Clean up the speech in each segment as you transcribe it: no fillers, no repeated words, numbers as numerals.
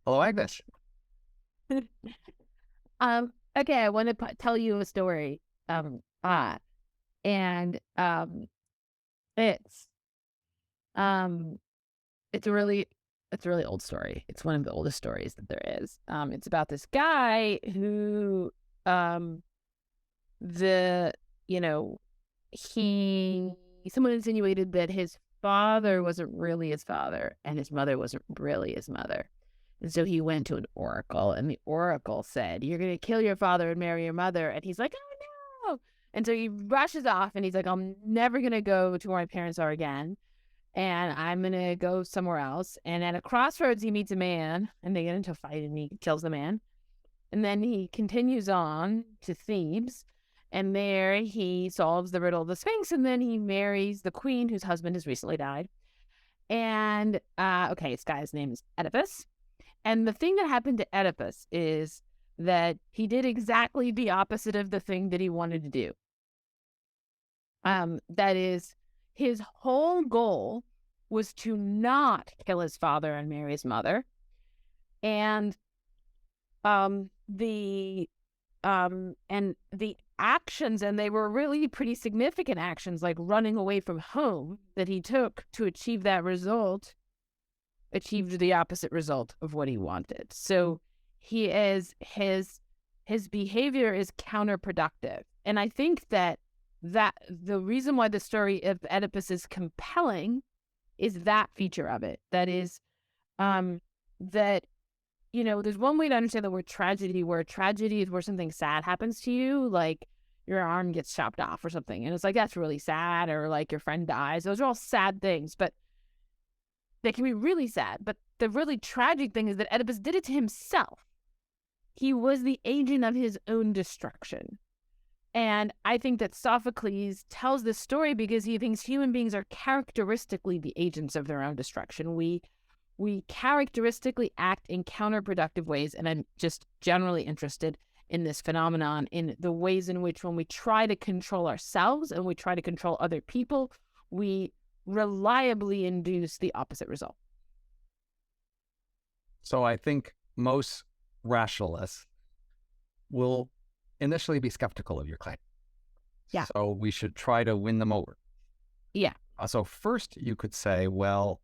Hello, Agnes. Okay, I want to tell you a story. And it's um, it's a really, it's a really old story. It's one of the oldest stories that there is. It's about this guy who, um, the you know, he someone insinuated that his father wasn't really his father and his mother wasn't really his mother. And so he went to an oracle, and the oracle said, "You're going to kill your father and marry your mother." And he's like, "Oh, no." And so he rushes off, and he's like, "I'm never going to go to where my parents are again. And I'm going to go somewhere else." And at a crossroads, he meets a man, and they get into a fight, and he kills the man. And then he continues on to Thebes. And there he solves the riddle of the Sphinx. And then he marries the queen whose husband has recently died. And, okay, this guy's name is Oedipus. And the thing that happened to Oedipus is that he did exactly the opposite of the thing that he wanted to do. That is, his whole goal was to not kill his father and marry his mother. And the actions, and they were really pretty significant actions, like running away from home, that he took to achieve that result, achieved the opposite result of what he wanted. So his behavior is counterproductive. And I think that the reason why the story of Oedipus is compelling is that feature of it. That is, that, there's one way to understand the word tragedy, where tragedy is where something sad happens to you, like your arm gets chopped off or something. And it's like, that's really sad, or like your friend dies. Those are all sad things, but they can be really sad. But the really tragic thing is that Oedipus did it to himself. He was the agent of his own destruction. And I think that Sophocles tells this story because he thinks human beings are characteristically the agents of their own destruction. We characteristically act in counterproductive ways. And I'm just generally interested in this phenomenon, in the ways in which when we try to control ourselves and we try to control other people, we reliably induce the opposite result. So I think most rationalists will initially be skeptical of your claim. Yeah. So we should try to win them over. Yeah. So first you could say, well,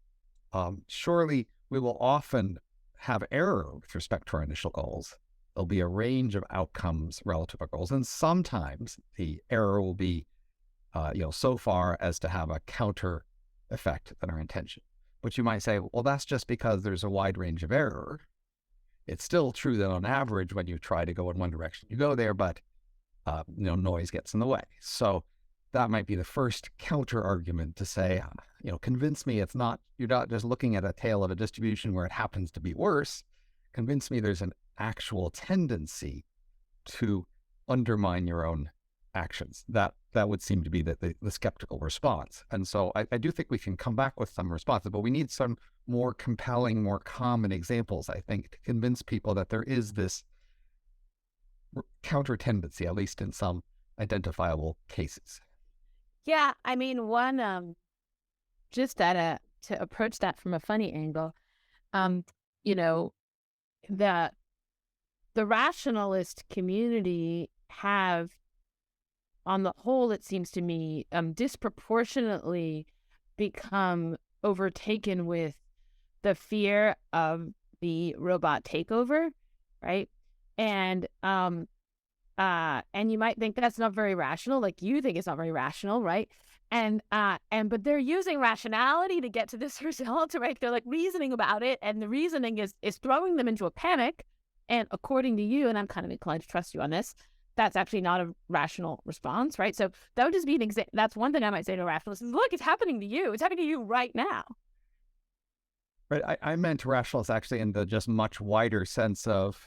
surely we will often have error with respect to our initial goals. There'll be a range of outcomes relative to our goals. And sometimes the error will be, so far as to have a counter effect than our intention. But you might say, well, that's just because there's a wide range of error. It's still true that on average, when you try to go in one direction, you go there, but noise gets in the way. So that might be the first counter argument to say, convince me you're not just looking at a tail of a distribution where it happens to be worse. Convince me there's an actual tendency to undermine your own actions. That would seem to be the skeptical response. And so I do think we can come back with some responses, but we need some more compelling, more common examples, I think, to convince people that there is this counter tendency, at least in some identifiable cases. Yeah. I mean, one, just to approach that from a funny angle, you know, that the rationalist community have, on the whole, it seems to me, disproportionately become overtaken with the fear of the robot takeover, right? And you might think that's not very rational, like you think it's not very rational, right? But they're using rationality to get to this result, right? They're like reasoning about it, and the reasoning is throwing them into a panic. And according to you, and I'm kind of inclined to trust you on this, that's actually not a rational response, right? So that would just be an example. That's one thing I might say to rationalists is, look, it's happening to you. It's happening to you right now. Right. I meant rationalists actually in the just much wider sense of,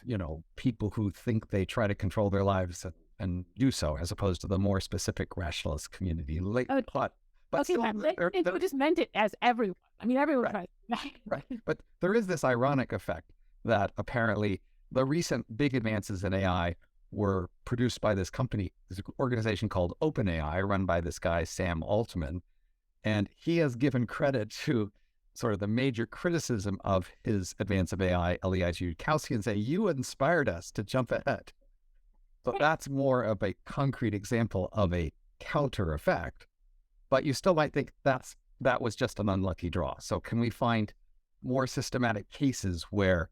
people who think they try to control their lives and do so, as opposed to the more specific rationalist community. Oh, But okay, still, you just meant it as everyone. I mean, everyone right, tries. right. But there is this ironic effect that apparently the recent big advances in AI were produced by this company, this organization called OpenAI, run by this guy, Sam Altman. And he has given credit to sort of the major criticism of his advance of AI, Eliezer Yudkowsky, and say, you inspired us to jump ahead. So that's more of a concrete example of a counter effect, but you still might think that was just an unlucky draw. So can we find more systematic cases where,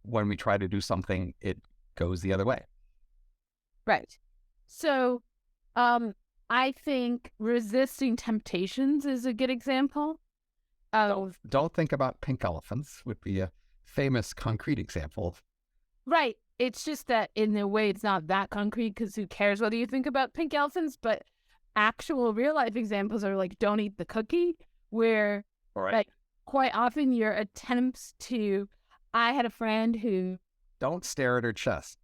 when we try to do something, it goes the other way? Right. So I think resisting temptations is a good example. Don't think about pink elephants would be a famous concrete example. Right. It's just that in a way it's not that concrete, because who cares whether you think about pink elephants, but actual real life examples are like don't eat the cookie, where like quite often your attempts to, I had a friend who don't stare at her chest.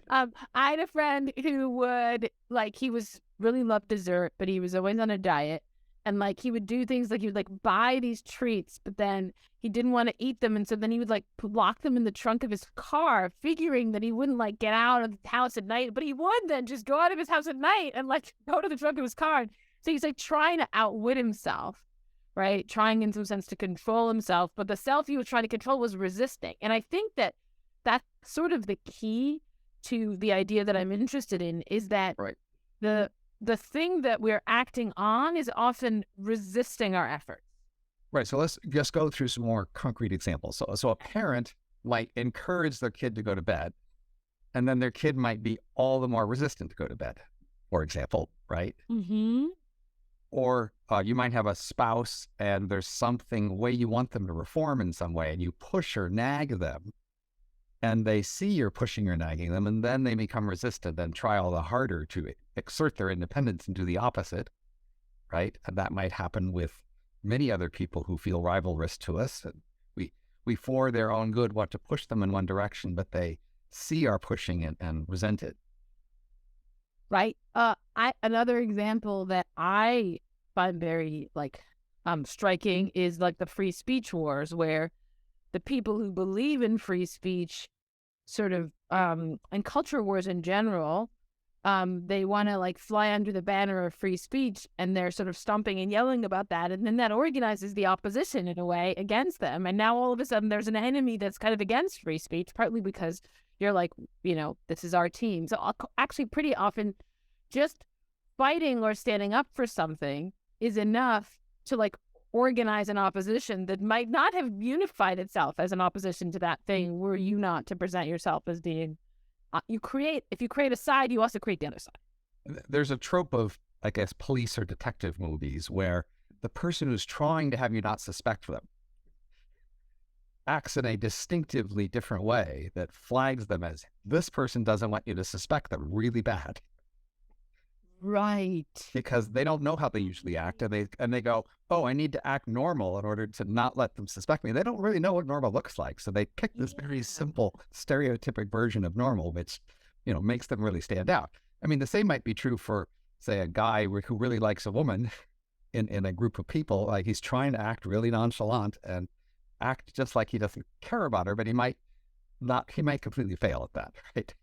I had a friend who would he was really loved dessert, but he was always on a diet. And he would do things he would buy these treats, but then he didn't want to eat them. And so then he would lock them in the trunk of his car, figuring that he wouldn't get out of the house at night, but he would then just go out of his house at night and go to the trunk of his car. So he's trying to outwit himself, right? Trying in some sense to control himself, but the self he was trying to control was resisting. And I think that that's sort of the key to the idea that I'm interested in, is that the thing that we're acting on is often resisting our efforts. Right. So let's just go through some more concrete examples. So a parent might encourage their kid to go to bed, and then their kid might be all the more resistant to go to bed, for example, right? Mm-hmm. Or you might have a spouse and there's something way you want them to reform in some way, and you push or nag them, and they see you're pushing or nagging them, and then they become resistant and try all the harder to exert their independence and do the opposite, right? And that might happen with many other people who feel rivalrous to us. And we for their own good want to push them in one direction, but they see our pushing and resent it. Right. Another example that I find very striking is the free speech wars, where the people who believe in free speech sort of and culture wars in general, they want to fly under the banner of free speech, and they're sort of stomping and yelling about that, and then that organizes the opposition in a way against them, and now all of a sudden there's an enemy that's kind of against free speech, partly because you're this is our team. So actually pretty often just fighting or standing up for something is enough to organize an opposition that might not have unified itself as an opposition to that thing, were you not to present yourself as being if you create a side, you also create the other side. There's a trope of, I guess, police or detective movies where the person who's trying to have you not suspect them acts in a distinctively different way that flags them as, this person doesn't want you to suspect them really bad. Right. Because they don't know how they usually act, and they go, oh, I need to act normal in order to not let them suspect me. They don't really know what normal looks like, so they pick this very simple stereotypic version of normal, which makes them really stand out. I mean, the same might be true for, say, a guy who really likes a woman in a group of people. He's trying to act really nonchalant and act just like he doesn't care about her, but he might completely fail at that, right?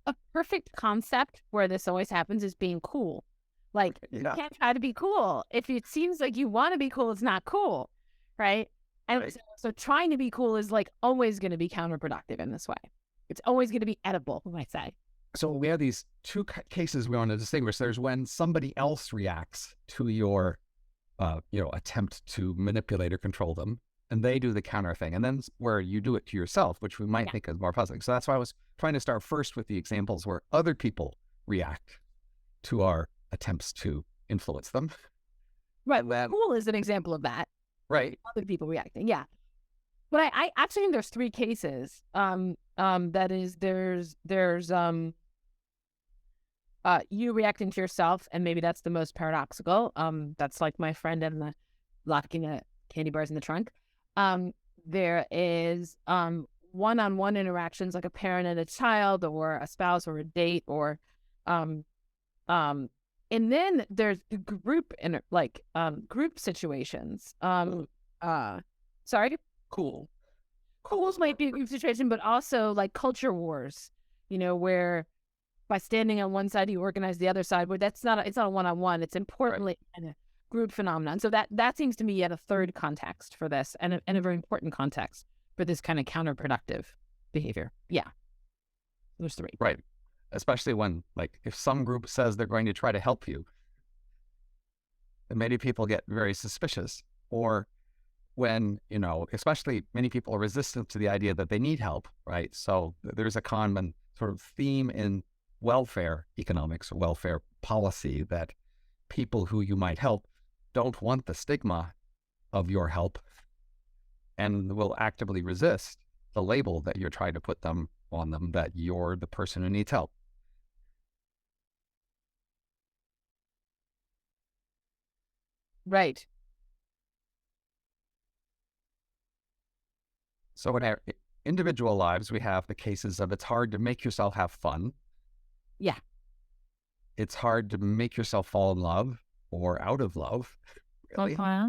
A perfect concept where this always happens is being cool. You can't try to be cool. If it seems like you want to be cool, it's not cool, right? And right. So trying to be cool is always going to be counterproductive in this way. It's always going to be edible, you might say. So we have these two cases we want to distinguish. There's when somebody else reacts to your, attempt to manipulate or control them, and they do the counter thing. And then where you do it to yourself, which we might think is more puzzling. So that's why I was trying to start first with the examples where other people react to our attempts to influence them. Right. Cool is an example of that. Right. Other people reacting. Yeah. But I actually think there's three cases. That is, there's you reacting to yourself, and maybe that's the most paradoxical. That's like my friend and the locking candy bars in the trunk. There is one-on-one interactions, like a parent and a child, or a spouse, or a date, or and then there's group group situations. Sorry. Cools might be a group situation, but also culture wars. Where by standing on one side you organize the other side. Where it's not a one-on-one. It's importantly kind of group phenomenon. So that seems to me yet a third context for this, and a very important context for this kind of counterproductive behavior. Yeah, there's three. Right. Especially when, like, if some group says they're going to try to help you, then many people get very suspicious. Or when, especially many people are resistant to the idea that they need help, right? So there's a common sort of theme in welfare economics or welfare policy that people who you might help don't want the stigma of your help and will actively resist the label that you're trying to put them on them, that you're the person who needs help. Right. So in our individual lives, we have the cases of it's hard to make yourself have fun. Yeah. It's hard to make yourself fall in love or out of love, really. Okay.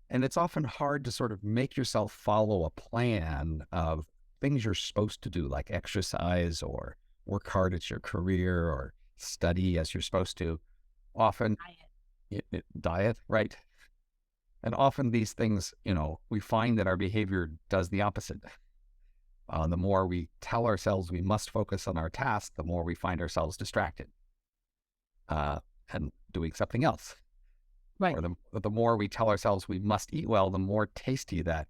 And it's often hard to sort of make yourself follow a plan of things you're supposed to do, like exercise or work hard at your career or study as you're supposed to. Often, diet, right? And often these things, we find that our behavior does the opposite. The more we tell ourselves we must focus on our task, the more we find ourselves distracted and doing something else. Right. Or the more we tell ourselves we must eat well, the more tasty that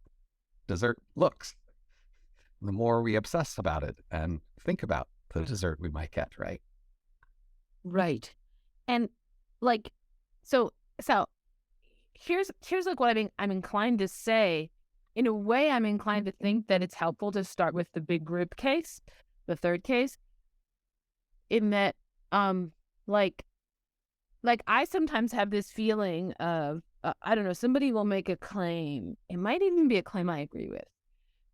dessert looks. The more we obsess about it and think about the dessert we might get, right? Right. And like, so here's like what I'm inclined to say. In a way, I'm inclined to think that it's helpful to start with the big group case, the third case, in that, like I sometimes have this feeling of, I don't know, somebody will make a claim. It might even be a claim I agree with,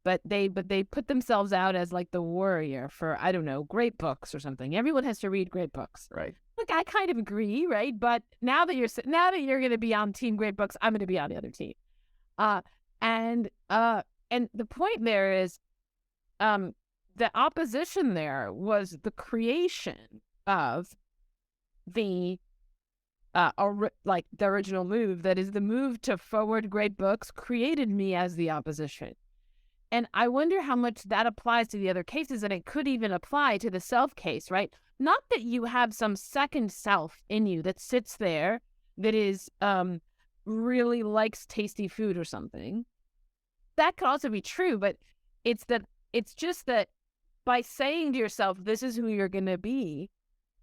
but they put themselves out as like the warrior for, I don't know, great books or something. Everyone has to read great books. Right. Look, I kind of agree, right? But now that you're going to be on team great books, I'm going to be on the other team. And the point there is, the opposition there was the creation of the like the original move, that is the move to forward great books, created me as the opposition. And I wonder how much that applies to the other cases, and it could even apply to the self case, right? Not that you have some second self in you that sits there that is really likes tasty food or something. That could also be true, but it's just that by saying to yourself, this is who you're going to be,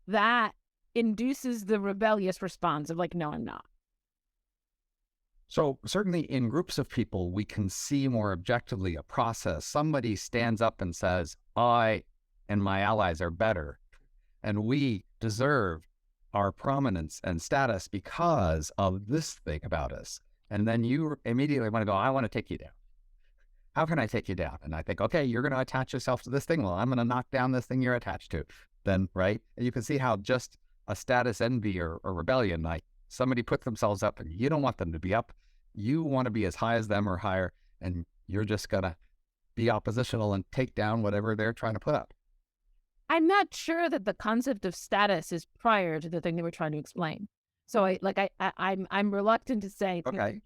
that induces the rebellious response of like, no, I'm not. So certainly in groups of people, we can see more objectively a process. Somebody stands up and says, I and my allies are better, and we deserve our prominence and status because of this thing about us. And then you immediately want to go, I want to take you down. How can I take you down? And I think, okay, you're going to attach yourself to this thing. Well, I'm going to knock down this thing you're attached to. Then, right? And you can see how just a status envy or rebellion, like somebody put themselves up and you don't want them to be up. You want to be as high as them or higher, and you're just going to be oppositional and take down whatever they're trying to put up. I'm not sure that the concept of status is prior to the thing they were trying to explain. So I'm reluctant to say. Okay.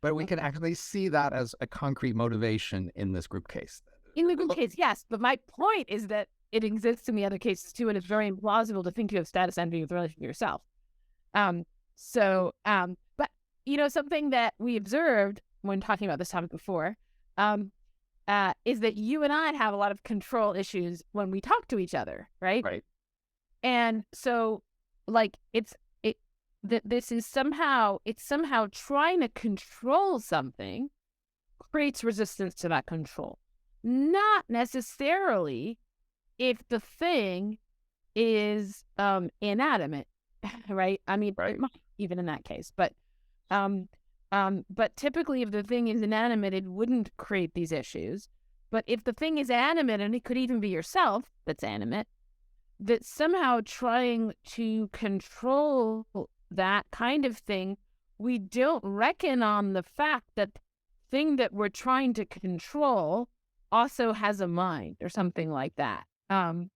But we can actually see that as a concrete motivation in this group case. In the group case, yes. But my point is that it exists in the other cases too, and it's very implausible to think you have status envy with relation to yourself. But something that we observed when talking about this topic before, is that you and I have a lot of control issues when we talk to each other, right? Right. And so, like, this is somehow trying to control something creates resistance to that control. Not necessarily if the thing is inanimate, right? I mean, right. It might, even in that case, but typically if the thing is inanimate, it wouldn't create these issues. But if the thing is animate, and it could even be yourself that's animate, that somehow trying to control that kind of thing, we don't reckon on the fact that the thing that we're trying to control also has a mind or something like that. And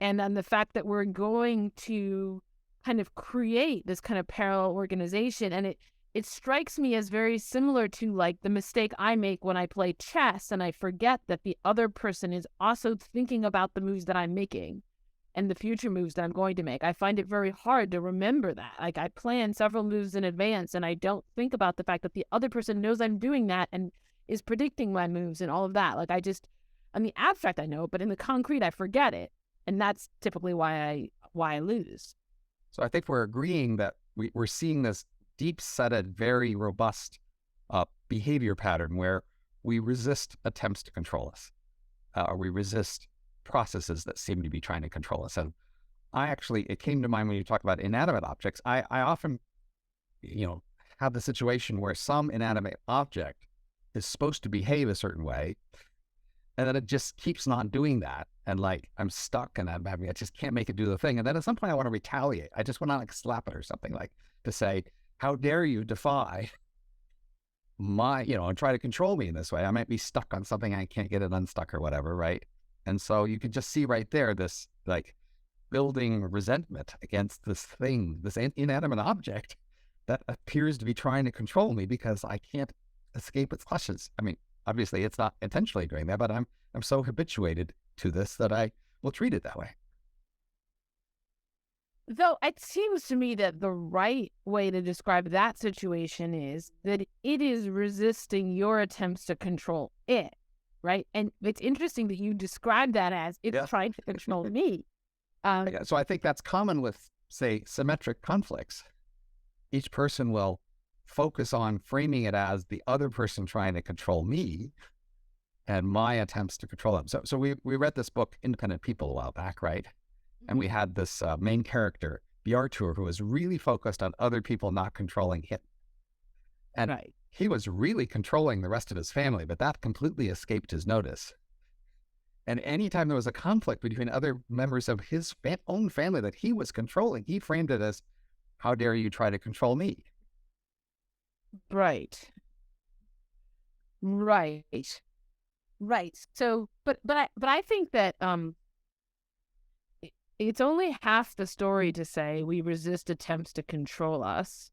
on the fact that we're going to kind of create this kind of parallel organization. And it strikes me as very similar to like the mistake I make when I play chess and I forget that the other person is also thinking about the moves that I'm making and the future moves that I'm going to make. I find it very hard to remember that. Like I plan several moves in advance and I don't think about the fact that the other person knows I'm doing that and is predicting my moves and all of that. Like on the abstract I know, but in the concrete I forget it. And that's typically why I lose. So I think we're agreeing that we're seeing this deep-setted, very robust behavior pattern where we resist attempts to control us, or we resist processes that seem to be trying to control us. And it came to mind when you talk about inanimate objects. I often, have the situation where some inanimate object is supposed to behave a certain way, and then it just keeps not doing that. And like, I'm stuck and I just can't make it do the thing. And then at some point I want to retaliate. I just want to like slap it or something, like to say, how dare you defy my, and try to control me in this way. I might be stuck on something. I can't get it unstuck or whatever. Right. And so you can just see right there, this like building resentment against this thing, this inanimate object that appears to be trying to control me because I can't escape its clutches. I mean, obviously it's not intentionally doing that, but I'm so habituated to this that I will treat it that way. Though it seems to me that the right way to describe that situation is that it is resisting your attempts to control it, right? And it's interesting that you describe that as it's trying to control me. So I think that's common with, say, symmetric conflicts. Each person will focus on framing it as the other person trying to control me and my attempts to control them. So we read this book, Independent People, a while back, right? And we had this main character, Bjartur, who was really focused on other people not controlling him. And he was really controlling the rest of his family, but that completely escaped his notice. And anytime there was a conflict between other members of his own family that he was controlling, he framed it as, how dare you try to control me? Right. So, but I think that it's only half the story to say we resist attempts to control us.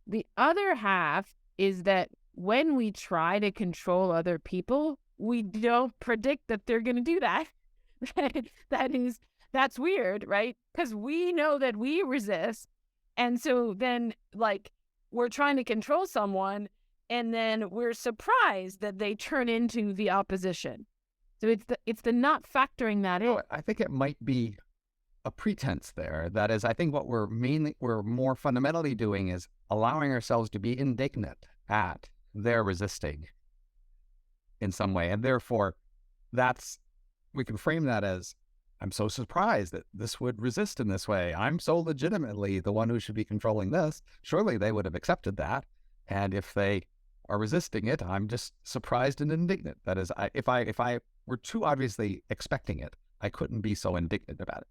The other half is that when we try to control other people, we don't predict that they're going to do that. That's weird, right? Because we know that we resist. And so then, like, we're trying to control someone, and then we're surprised that they turn into the opposition. So it's the not factoring that in. I think it might be a pretense there. That is, I think what we're more fundamentally doing is allowing ourselves to be indignant at their resisting in some way. And therefore, we can frame that as, I'm so surprised that this would resist in this way. I'm so legitimately the one who should be controlling this. Surely they would have accepted that. And if they are resisting it, I'm just surprised and indignant. That is, if I were too obviously expecting it, I couldn't be so indignant about it.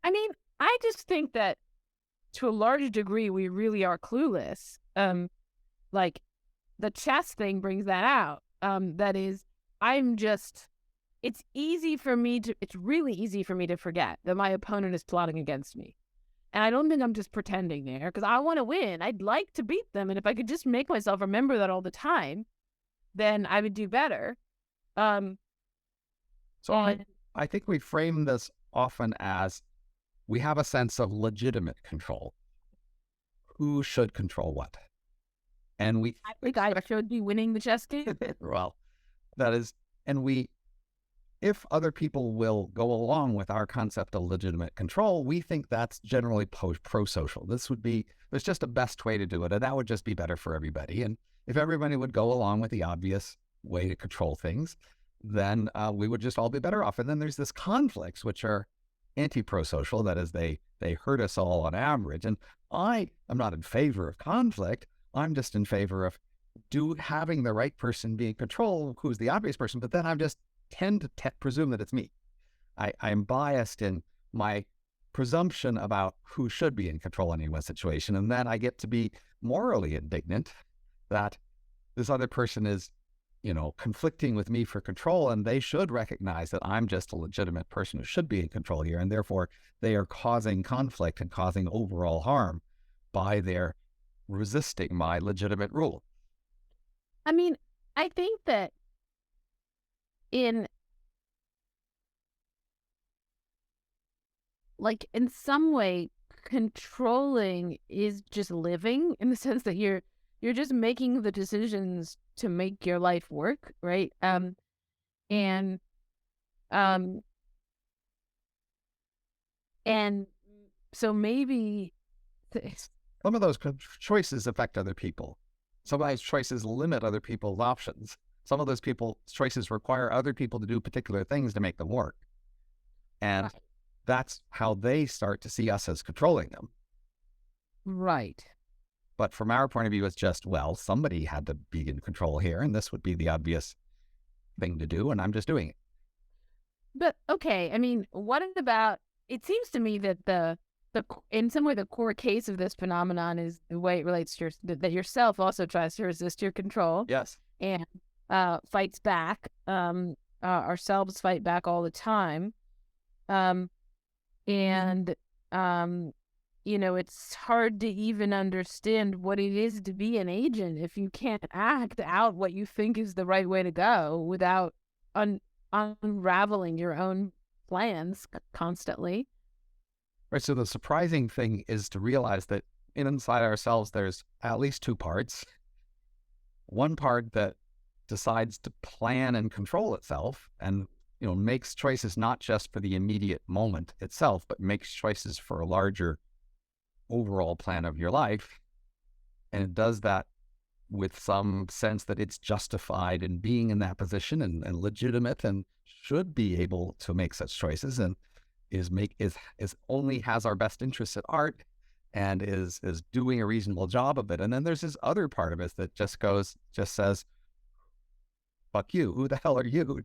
I mean, I just think that to a large degree, we really are clueless. Like the chess thing brings that out. That is, it's really easy for me to forget that my opponent is plotting against me. And I don't think I'm just pretending there, because I want to win. I'd like to beat them. And if I could just make myself remember that all the time, then I would do better. I think we frame this often as we have a sense of legitimate control. Who should control what? And I think I should be winning the chess game. Well, that is, if other people will go along with our concept of legitimate control, we think that's generally pro-social. There's just a best way to do it, and that would just be better for everybody. And if everybody would go along with the obvious way to control things, then we would just all be better off. And then there's this conflicts, which are anti-pro-social. That is, they hurt us all on average. And I am not in favor of conflict. I'm just in favor of having the right person be in control, who's the obvious person, but then I just tend to presume that it's me. I'm biased in my presumption about who should be in control in any one situation, and then I get to be morally indignant that this other person is, conflicting with me for control, and they should recognize that I'm just a legitimate person who should be in control here, and therefore they are causing conflict and causing overall harm by their resisting my legitimate rule. I mean, I think that in some way, controlling is just living, in the sense that you're just making the decisions to make your life work, right? And so maybe some of those choices affect other people. Some of those choices limit other people's options. Some of those choices require other people to do particular things to make them work. And that's how they start to see us as controlling them. Right. But from our point of view, it's just, well, somebody had to be in control here, and this would be the obvious thing to do, and I'm just doing it. But, okay, I mean, what about, it seems to me that in some way, the core case of this phenomenon is the way it relates to that yourself also tries to resist your control. Yes. And fights back. Ourselves fight back all the time. And it's hard to even understand what it is to be an agent if you can't act out what you think is the right way to go without unraveling your own plans constantly. Right. So the surprising thing is to realize that inside ourselves, there's at least two parts. One part that decides to plan and control itself and, makes choices not just for the immediate moment itself, but makes choices for a larger overall plan of your life. And it does that with some sense that it's justified in being in that position and legitimate and should be able to make such choices, and is only has our best interests at heart and is doing a reasonable job of it. And then there's this other part of it that just says, fuck you, who the hell are you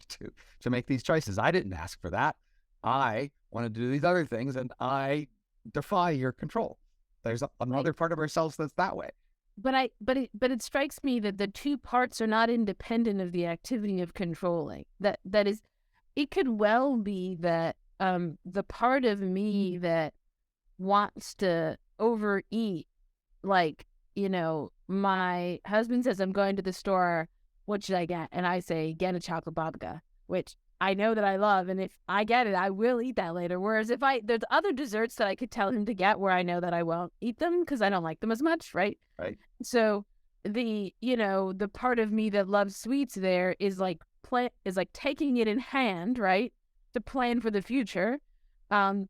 to make these choices? I didn't ask for that. I wanted to do these other things, and I defy your control. There's another part of ourselves that's that way. But it strikes me that the two parts are not independent of the activity of controlling. That is, it could well be that the part of me that wants to overeat, my husband says, I'm going to the store, what should I get? And I say, get a chocolate babka, which I know that I love, and if I get it, I will eat that later. Whereas there's other desserts that I could tell him to get where I know that I won't eat them because I don't like them as much, right? Right. So the part of me that loves sweets there is taking it in hand, right, to plan for the future. And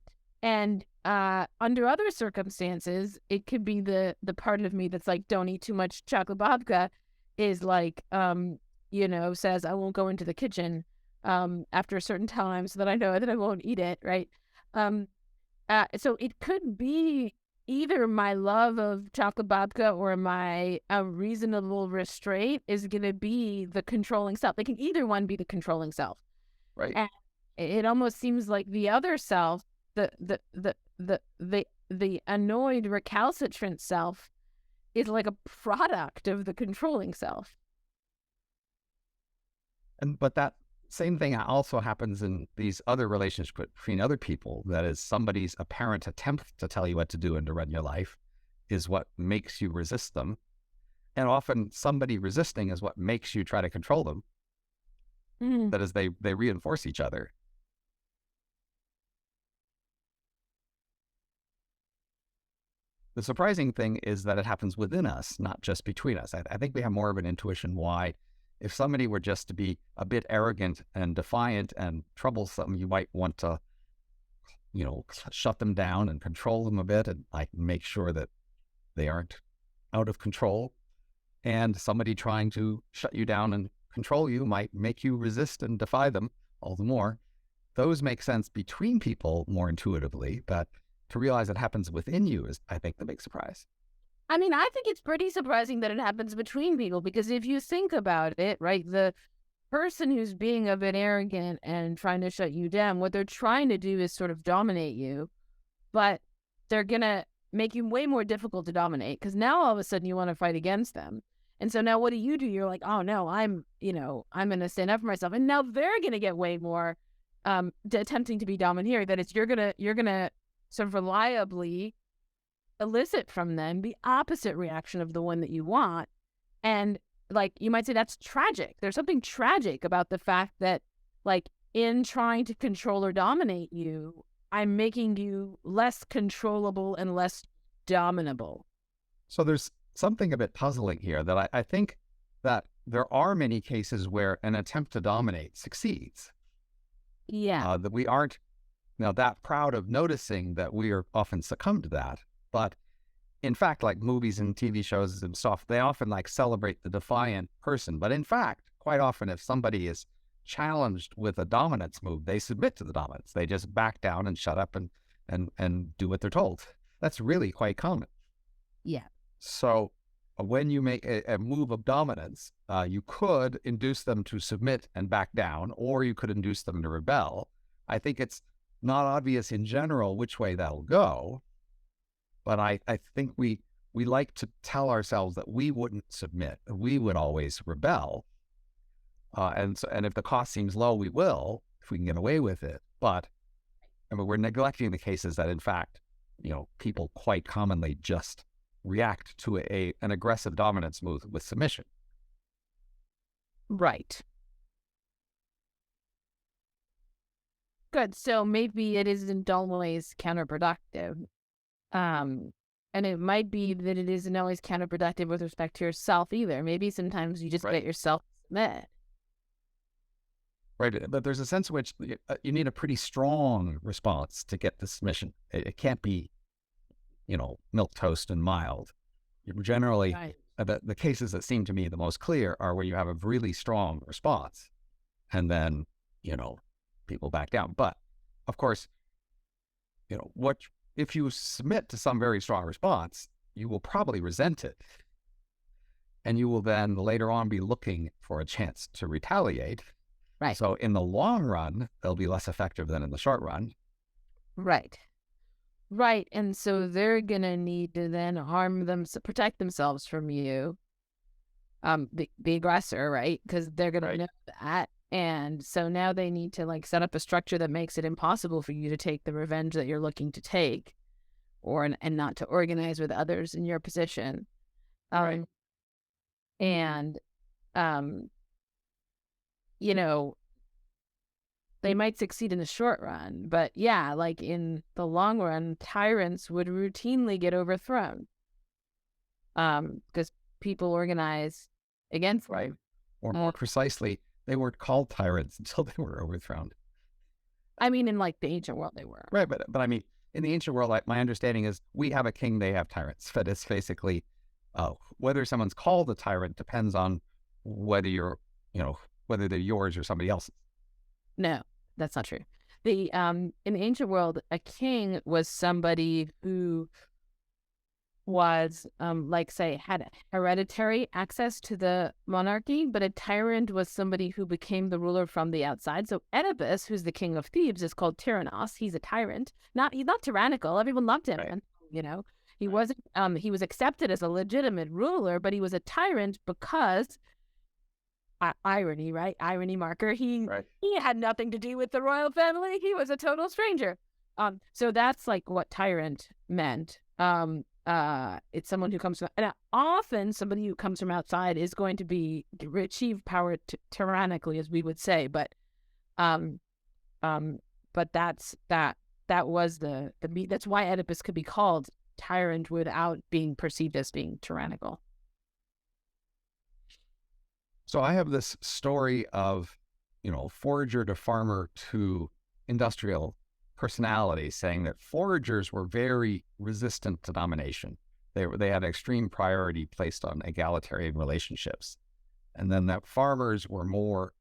under other circumstances, it could be the part of me that's like, don't eat too much chocolate babka, is says I won't go into the kitchen after a certain time so that I know that I won't eat it, right? So it could be either my love of chocolate babka or my reasonable restraint is going to be the controlling self. They can either one be the controlling self. Right. And it almost seems like the other self, the annoyed, recalcitrant self, is like a product of the controlling self. But that same thing also happens in these other relationships between other people. That is, somebody's apparent attempt to tell you what to do and to run your life is what makes you resist them. And often somebody resisting is what makes you try to control them. Mm. That is, they reinforce each other. The surprising thing is that it happens within us, not just between us. I think we have more of an intuition why, if somebody were just to be a bit arrogant and defiant and troublesome, you might want to, shut them down and control them a bit and make sure that they aren't out of control. And somebody trying to shut you down and control you might make you resist and defy them all the more. Those make sense between people more intuitively, but to realize it happens within you is, I think, the big surprise. I mean, I think it's pretty surprising that it happens between people, because if you think about it, right, the person who's being a bit arrogant and trying to shut you down, what they're trying to do is sort of dominate you, but they're going to make you way more difficult to dominate, because now all of a sudden you want to fight against them. And so now what do? You're like, oh no, I'm going to stand up for myself. And now they're going to get way more attempting to be domineering. That it's you're going to sort of reliably elicit from them the opposite reaction of the one that you want. And like, you might say that's tragic. There's something tragic about the fact that, like, in trying to control or dominate you, I'm making you less controllable and less dominable. So there's something a bit puzzling here, that I think that there are many cases where an attempt to dominate succeeds. Yeah. That we aren't now that proud of noticing that we are often succumb to that. But in fact, like movies and TV shows and stuff, they often like celebrate the defiant person. But in fact, quite often, if somebody is challenged with a dominance move, they submit to the dominance. They just back down and shut up and do what they're told. That's really quite common. Yeah. So when you make a move of dominance, you could induce them to submit and back down, or you could induce them to rebel. I think it's not obvious in general which way that'll go, but I think we like to tell ourselves that we wouldn't submit, we would always rebel. And if the cost seems low, we will, if we can get away with it. But I mean, we're neglecting the cases that, in fact, people quite commonly just react to an aggressive dominance move with submission. Right. Good. So maybe it isn't always counterproductive. And it might be that it isn't always counterproductive with respect to yourself either. Maybe sometimes you just get yourself to submit. Right. But there's a sense in which you need a pretty strong response to get the submission. It can't be, milquetoast and mild. Generally, the cases that seem to me the most clear are where you have a really strong response and then, people back down. But of course, if you submit to some very strong response, you will probably resent it. And you will then later on be looking for a chance to retaliate. Right. So in the long run, they'll be less effective than in the short run. Right. Right. And so they're going to need to then protect themselves from you, the aggressor, right? Because they're going to know that. And so now they need to set up a structure that makes it impossible for you to take the revenge that you're looking to take, and not to organize with others in your position. And, they might succeed in the short run, but in the long run, tyrants would routinely get overthrown. Because people organize against them. Or more precisely, they weren't called tyrants until they were overthrown. I mean, in the ancient world, they were. Right, but I mean, in the ancient world, my understanding is we have a king, they have tyrants. But it's basically whether someone's called a tyrant depends on whether whether they're yours or somebody else's. No, that's not true. In the ancient world, a king was somebody who was, say, had hereditary access to the monarchy, but a tyrant was somebody who became the ruler from the outside. So Oedipus, who's the king of Thebes, is called tyrannos. He's a tyrant. He's not tyrannical. Everyone loved him. And, he wasn't. He was accepted as a legitimate ruler, but he was a tyrant because irony, right? Irony marker. He had nothing to do with the royal family. He was a total stranger. So that's what tyrant meant. It's someone who comes from, and often somebody who comes from outside is going to achieve power tyrannically, as we would say. But that's that's why Oedipus could be called tyrant without being perceived as being tyrannical. So I have this story of, forager to farmer to industrial personality, saying that foragers were very resistant to domination. They had extreme priority placed on egalitarian relationships. And then that farmers were more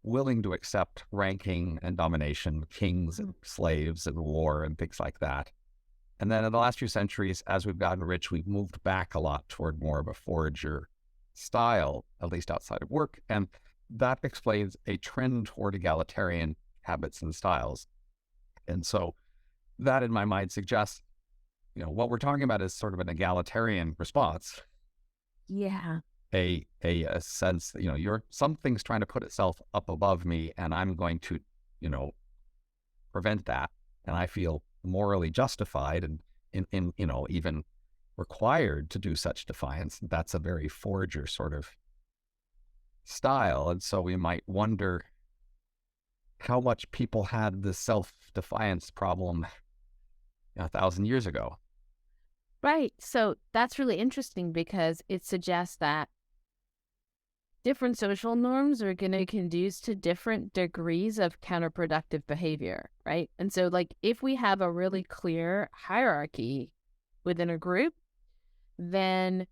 willing to accept ranking and domination, kings and slaves and war and things like that. And then in the last few centuries, as we've gotten rich, we've moved back a lot toward more of a forager style, at least outside of work. And that explains a trend toward egalitarian habits and styles. And so that, in my mind, suggests, what we're talking about is sort of an egalitarian response. Yeah. a sense that, something's trying to put itself up above me, and I'm going to, prevent that. And I feel morally justified and even required to do such defiance. That's a very Forager sort of style. And so we might wonder how much people had this self-defiance problem 1,000 years ago. Right. So that's really interesting because it suggests that different social norms are going to conduce to different degrees of counterproductive behavior, right? And so, like, if we have a really clear hierarchy within a group, then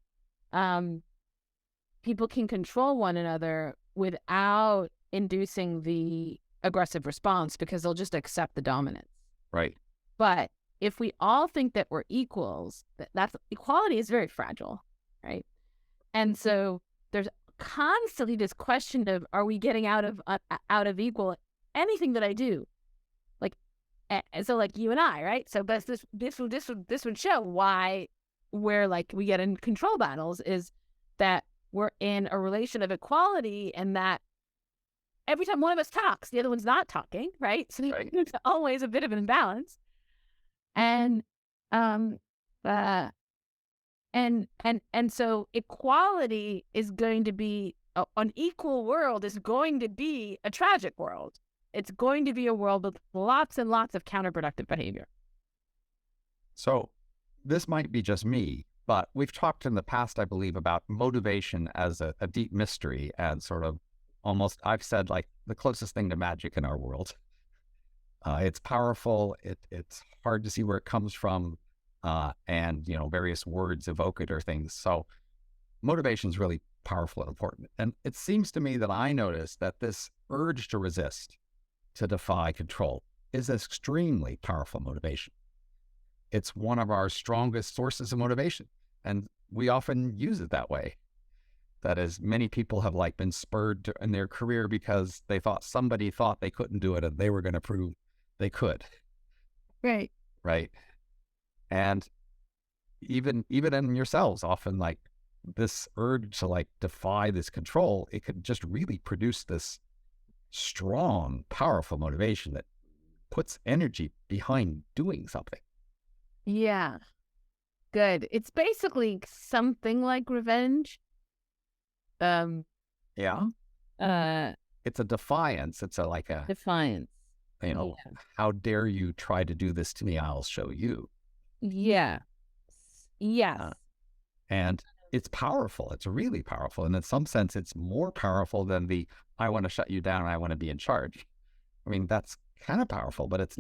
people can control one another without inducing the aggressive response because they'll just accept the dominance. Right. But if we all think that we're equals, that's equality is very fragile, right? And so there's constantly this question of, are we getting out of equal anything that I do? Like, so like you and I, right? So this would show why where like we get in control battles is that we're in a relation of equality, and that every time one of us talks, the other one's not talking, right? So Right. there's always a bit of an imbalance. And so equality is going to be an equal world is going to be a tragic world. It's going to be a world with lots and lots of counterproductive behavior. So this might be just me, but we've talked in the past, I believe, about motivation as a deep mystery and sort of almost, I've said, like the closest thing to magic in our world. It's powerful. It's hard to see where it comes from, and various words evoke it or things. So motivation is really powerful and important. And it seems to me that I noticed that this urge to resist, to defy control, is an extremely powerful motivation. It's one of our strongest sources of motivation, and we often use it that way. That is, many people have been spurred in their career because they thought somebody thought they couldn't do it, and they were going to prove they could. Right. Right. And even in yourselves, often this urge to defy this control, it could just really produce this strong, powerful motivation that puts energy behind doing something. Yeah. Good. It's basically something like revenge. Yeah. It's a defiance. It's a defiance. How dare you try to do this to me? I'll show you. Yeah. Yes. And it's powerful. It's really powerful. And in some sense, it's more powerful than the, I want to shut you down. I want to be in charge. I mean, that's kind of powerful, but it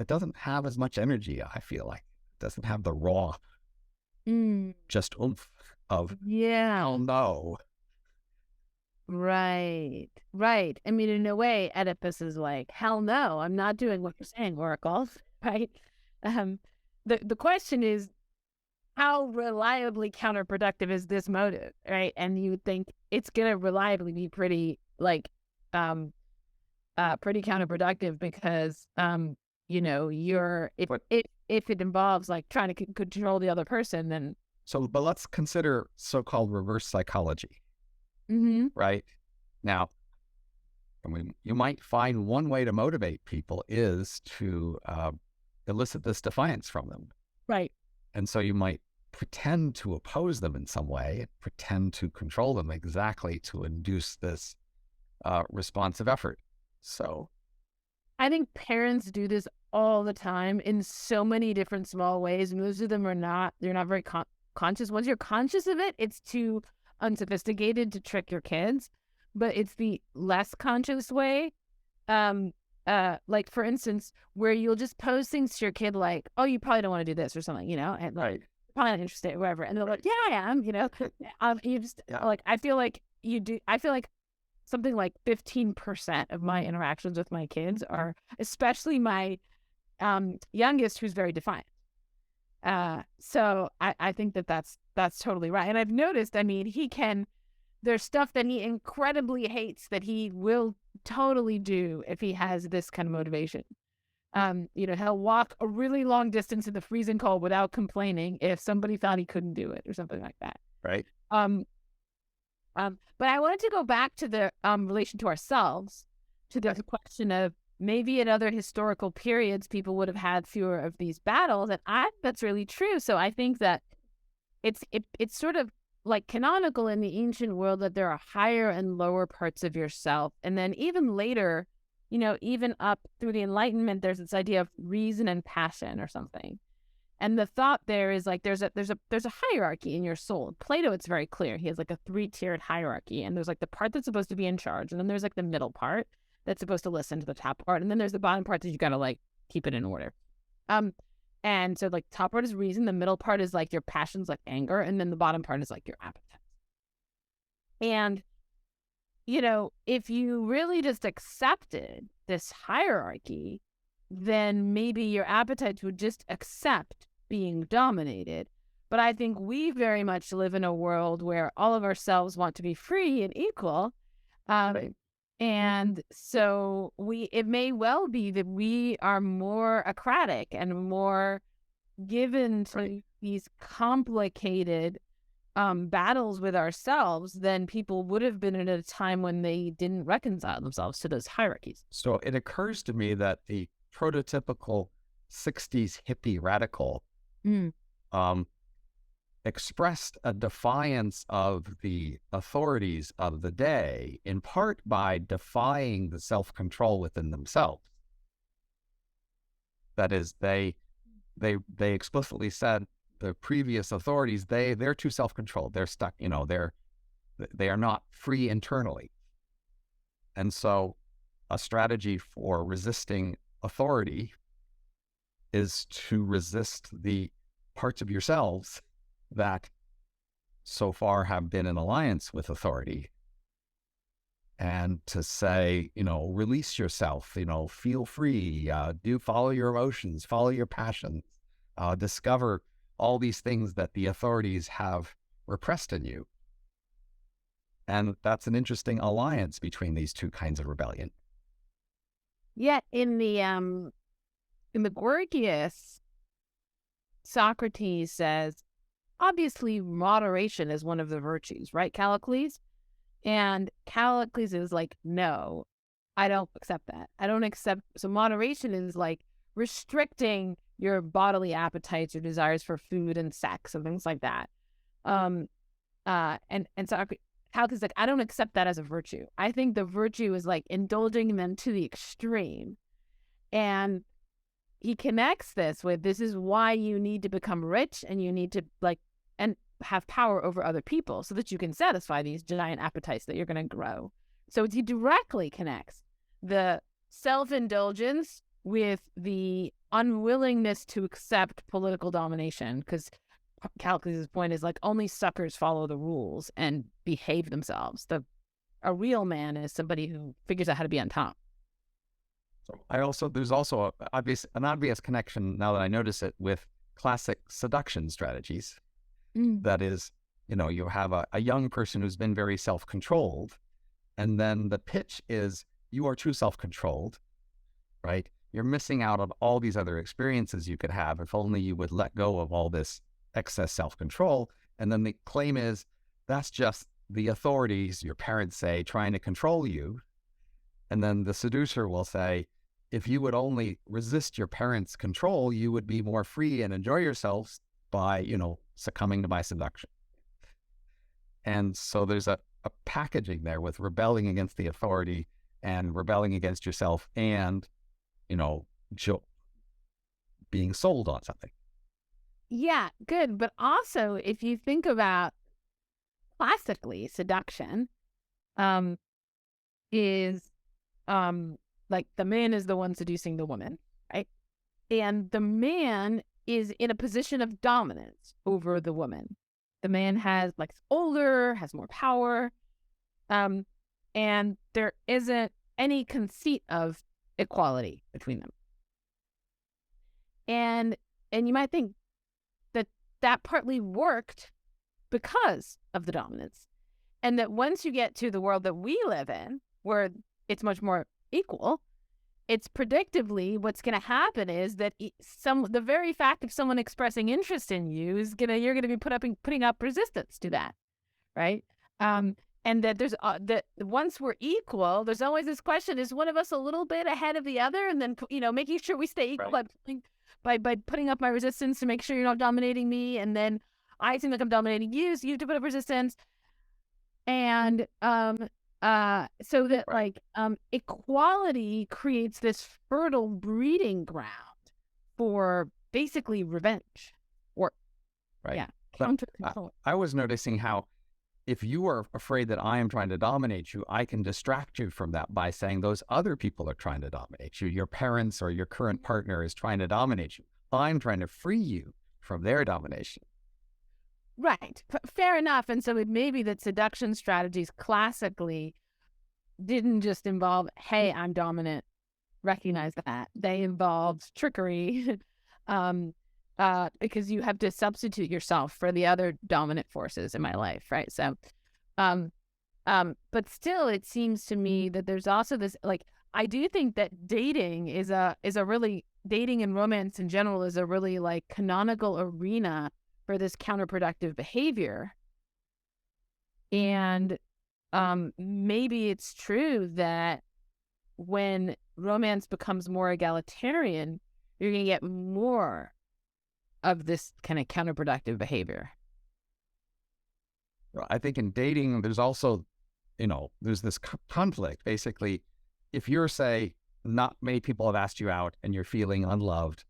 doesn't have as much energy. I feel like it doesn't have the raw, just oomph of, oh no. Right. I mean, in a way, Oedipus is like, hell no, I'm not doing what you're saying, Oracle. Right. The question is, how reliably counterproductive is this motive, right? And you would think it's going to reliably be pretty counterproductive because, if it involves trying to control the other person, then. But let's consider so-called reverse psychology, right? Now, you might find one way to motivate people is to elicit this defiance from them. Right. And so you might pretend to oppose them in some way, pretend to control them exactly to induce this responsive effort. So I think parents do this all the time in so many different small ways. Most of them they're not very conscious. Once you're conscious of it, it's too unsophisticated to trick your kids, but it's the less conscious way. For instance, where you'll just post things to your kid like, oh, you probably don't want to do this or something, and right. Probably not interested, whatever. And they're like, yeah, I am, you just I feel like you do. I feel like something like 15% of my interactions with my kids are, especially my youngest, who's very defiant. So I think that's totally right. And I've noticed, I mean, there's stuff that he incredibly hates that he will totally do if he has this kind of motivation. He'll walk a really long distance in the freezing cold without complaining if somebody thought he couldn't do it or something like that. Right. But I wanted to go back to the relation to ourselves, to the question of maybe in other historical periods, people would have had fewer of these battles. And I think that's really true. So I think that it's sort of like canonical in the ancient world that there are higher and lower parts of yourself. And then even later, even up through the Enlightenment, there's this idea of reason and passion or something. And the thought there is like there's a hierarchy in your soul. Plato, it's very clear. He has like a 3-tiered hierarchy, and there's like the part that's supposed to be in charge, and then there's like the middle part that's supposed to listen to the top part, and then there's the bottom part that you gotta like keep it in order. And so like top part is reason, the middle part is like your passions, like anger, and then the bottom part is like your appetite. And if you really just accepted this hierarchy, then maybe your appetites would just accept being dominated. But I think we very much live in a world where all of ourselves want to be free and equal. Right. And so it may well be that we are more acratic and more given to these complicated battles with ourselves than people would have been at a time when they didn't reconcile themselves to those hierarchies. So it occurs to me that the prototypical 60s hippie radical expressed a defiance of the authorities of the day, in part by defying the self-control within themselves. That is, they explicitly said the previous authorities, they're too self-controlled. They're stuck, they are not free internally. And so a strategy for resisting authority is to resist the parts of yourselves that so far have been in alliance with authority, and to say, release yourself, feel free, follow your emotions, follow your passions, discover all these things that the authorities have repressed in you. And that's an interesting alliance between these two kinds of rebellion. Yet in the Gorgias, Socrates says, obviously moderation is one of the virtues, right, Callicles? And Callicles is like, no, I don't accept that. I don't accept. So moderation is like restricting your bodily appetites or desires for food and sex and things like that. And so Callicles is like, I don't accept that as a virtue. I think the virtue is like indulging them to the extreme. And he connects this with, this is why you need to become rich, and you need to and have power over other people so that you can satisfy these giant appetites that you're going to grow. So he directly connects the self-indulgence with the unwillingness to accept political domination, because Callicles' point is like only suckers follow the rules and behave themselves. A real man is somebody who figures out how to be on top. There's also an obvious connection, now that I notice it, with classic seduction strategies. That is, you have a young person who's been very self-controlled, and then the pitch is, you are too self-controlled, right? You're missing out on all these other experiences you could have if only you would let go of all this excess self-control. And then the claim is, that's just the authorities, your parents say, trying to control you. And then the seducer will say, if you would only resist your parents' control, you would be more free and enjoy yourselves by, succumbing to my seduction. And so there's a packaging there with rebelling against the authority and rebelling against yourself and, being sold on something. Yeah, good. But also, if you think about classically, seduction is like the man is the one seducing the woman, right? And the man is in a position of dominance over the woman. The man has older, has more power, and there isn't any conceit of equality between them. And you might think that partly worked because of the dominance, and that once you get to the world that we live in, where it's much more equal, it's predictably what's going to happen is that the very fact of someone expressing interest in you is you're going to be putting up resistance to that, right? and that there's that once we're equal, there's always this question: is one of us a little bit ahead of the other? And then making sure we stay equal by putting up my resistance to make sure you're not dominating me, and then I seem like I'm dominating you, so you have to put up resistance, and so that equality creates this fertile breeding ground for basically revenge or counter control. I was noticing how if you are afraid that I am trying to dominate you, I can distract you from that by saying those other people are trying to dominate you. Your parents or your current partner is trying to dominate you. I'm trying to free you from their domination. Right. Fair enough. And so it may be that seduction strategies classically didn't just involve, hey, I'm dominant, recognize that. They involved trickery because you have to substitute yourself for the other dominant forces in my life, right? So, but still, it seems to me that there's also this, I do think that dating is a really, dating and romance in general is a really canonical arena for this counterproductive behavior. And maybe it's true that when romance becomes more egalitarian, you're going to get more of this kind of counterproductive behavior. I think in dating, there's also, there's this conflict. Basically, if you're, say, not many people have asked you out and you're feeling unloved,